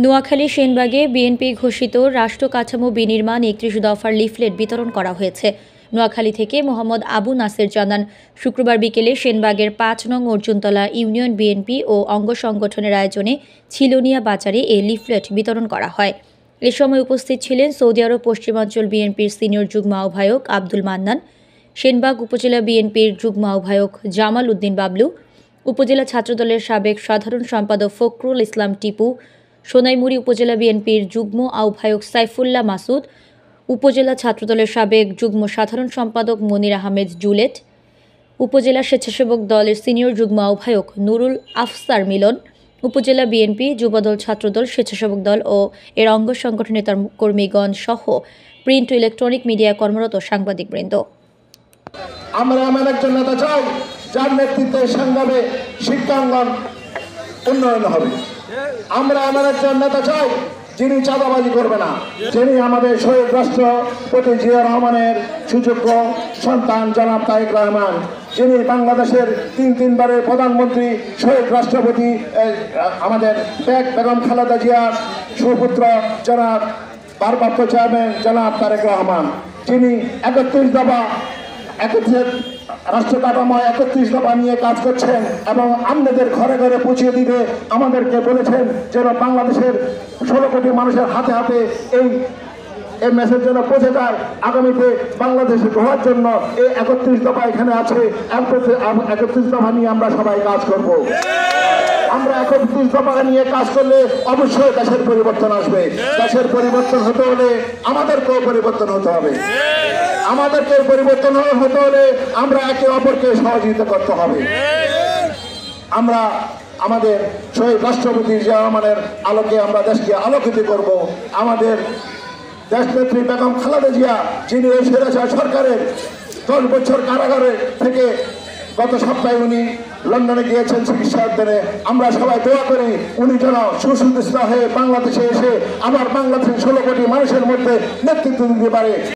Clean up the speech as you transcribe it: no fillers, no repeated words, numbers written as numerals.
Noakhali সেনবাগে BNP ঘোষিত রাষ্ট্র কাঠামো বিনির্মাণ ৩১ দফার লিফলেট বিতরণ করা হয়েছে। নোয়াখালী থেকে মোহাম্মদ আবু নাসের জানান, শুক্রবার বিকেলে সেনবাগের ৫ নং অর্জুনতলা ইউনিয়ন বিএনপি ও অঙ্গ সংগঠনের আয়োজনে ছিলনিয়া বাজারে এই লিফলেট বিতরণ করা হয়। এ সময় উপস্থিত ছিলেন সৌদি আরব পশ্চিমাঞ্চল বিএনপির সিনিয়র যুগ্ম আহ্বায়ক আব্দুল মান্নান, সেনবাগ উপজেলা বিএনপির যুগ্ম আহ্বায়ক জামাল উদ্দিন বাবলু, উপজেলা ছাত্রদলের সাবেক সাধারণ সম্পাদক ফখরুল ইসলাম টিপু, সোনাইমুড়ি উপজেলা বিএনপির যুগ্ম আহ্বায়ক সাইফুল্লাহ মাসুদ, উপজেলা ছাত্রদলের সাবেক যুগ্ম সাধারণ সম্পাদক মনির আহমেদ জুলেট, উপজেলা স্বেচ্ছাসেবক দলের সিনিয়র যুগ্ম আহ্বায়ক নুরুল আফসার মিলন, উপজেলা বিএনপি, যুবদল, ছাত্রদল, স্বেচ্ছাসেবক দল ও এর অঙ্গ সংগঠনের কর্মীগণ সহ প্রিন্ট ও ইলেকট্রনিক মিডিয়া কর্মরত সাংবাদিকবৃন্দ। আমরা এমন একজন নেতা চাই যার নেতৃত্বে সংগ্রামে শিক্ষাঙ্গন উন্নয়ন হবে। আমরা এমন একজন নেতা চাই যিনি চাঁদাবাজি করবে না, যিনি আমাদের শহীদ রাষ্ট্রপতি জিয়া রহমানের সুযোগ্য সন্তান জনাব তারেক রহমান, যিনি বাংলাদেশের তিনবারের প্রধানমন্ত্রী, শহীদ রাষ্ট্রপতি আমাদের বেগম খালেদা জিয়ার সুপুত্র জনাব ভারপ্রাপ্ত চেয়ারম্যান জনাব তারেক রহমান, যিনি ৩১ দফা রাষ্ট্র কাঠামো ৩১ দফা নিয়ে কাজ করছেন এবং আমাদের ঘরে ঘরে পৌঁছে দিতে আমাদেরকে বলেছেন যেন বাংলাদেশের ১৬ কোটি মানুষের হাতে হাতে এই মেসেজ যেন পৌঁছে যায়। আগামীতে বাংলাদেশে ঘোরার জন্য এই ৩১ দফা এখানে আছে। ৩১ দফা নিয়ে আমরা সবাই কাজ করব। আমরা ৩১ দফা নিয়ে কাজ করলে অবশ্যই দেশের পরিবর্তন আসবে। দেশের পরিবর্তন হতে হলে আমাদেরকেও পরিবর্তন হতে হবে। আমাদেরকে পরিবর্তন হতে হলে আমরা একে অপরকে সহযোগিতা করতে হবে। আমরা আমাদের শহীদ রাষ্ট্রপতি জিয়া রহমানের আলোকে আমরা দেশকে আলোকিত করব। আমাদের দেশনেত্রী বেগম খালেদা জিয়া, যিনি এই স্বৈরাচার সরকারের ১০ বছর কারাগারে থেকে গত সপ্তাহে উনি লন্ডনে গিয়েছেন চিকিৎসা অধ্যয়নে। আমরা সবাই দোয়া করি উনি যেন সুচিকিৎসা হয়ে বাংলাদেশে এসে আবার বাংলাদেশের ১৬ কোটি মানুষের মধ্যে নেতৃত্ব দিতে পারে।